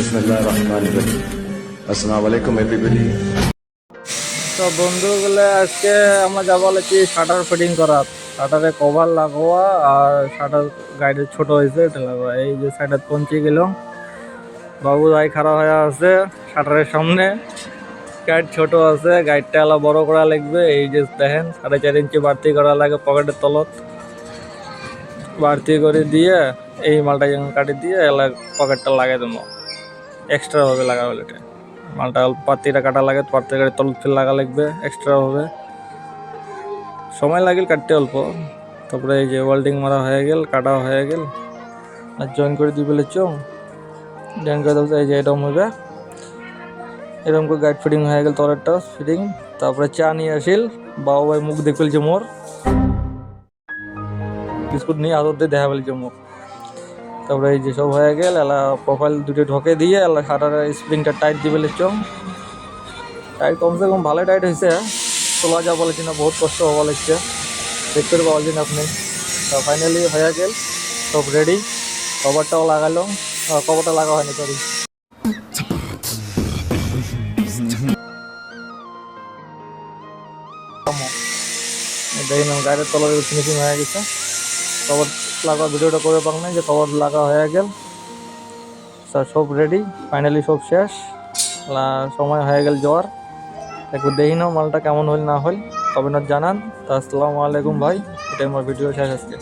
बिस्मिल्लाहिर्रहमानिर्रहीम। अस्सलाम वालेकुम एवरीबॉडी। তো বন্ধুগুলো আজকে আমরা যাবো কি শাটার ফিটিং করা, শাটারে কভার লাগোয়া আর শাটার গাড়ির ছোট হয়েছে এটা লাগোয়া। এই যে সাইডে পৌঁছে গেলাম, বাবু ভাই খারাপ হয়ে আছে শাটারের সামনে। গাইড ছোট আছে, গাইডটা এলা বড় করা লাগবে। এই যে দেখেন 4.5 ইঞ্চি বাড়তি করা লাগে পকেটের তলত, বাড়তি করে দিয়ে এই মালটা যেমন কাটি দিয়ে এলা পকেটটা লাগাই দেবো। এক্সট্রা ভাবে লাগাবো এটা মালটা, অল্প পাতিটা কাটা লাগে, পাতি কাটি তলত ফিল লাগা লাগবে এক্সট্রা ভাবে, সময় লাগিল কাটতে অল্প। তারপরে এই যে ওয়েল্ডিং মারা হয়ে গেল, কাটা হয়ে গেল, আর জয়েন করে দিয়ে বলে জয়েন করে দেবো। এই যে এরকম হবে, এরকম করে গাইড ফিটিং হয়ে গেল, তলেরটা ফিটিং। তারপরে চা নিয়ে আসিল, বাবু ভাই মুখ দেখে ফেলছে মোর, বিস্কুট নিয়ে আদর দিয়ে দেখা ফেলছে মুখ। তারপরে এই যে সব হয়ে গেল, এলা প্রোফাইল দুটো ঢোকে দিয়ে এলা শাটারের স্প্রিংটা টাইট দিয়ে ফেলেছ। টাইট কমসে কম ভালো টাইট হয়েছে, তোলা যা বলেছি না, বহুত কষ্ট হওয়া লাগছে, দেখতে বলছেন আপনি। তো ফাইনালি হয়ে গেল, সব রেডি। কভারটাও লাগালো, কভারটা লাগা হয়নি সরি। দেখি না গাড়ির তলার ফিনিশিং হয়ে গেছে। কভার লাগা ভিডিওটা করে পাক নাই যে কভার লাগা হয়ে গেল, স্যার সব রেডি, ফাইনালি সব শেষ। সময় হয়ে গেল যাওয়ার। একটু দেখি না মালটা কেমন হল না হল, কবে না জানান। তো আসসালামু আলাইকুম ভাই, এটাই আমার ভিডিও শেষ আজকে।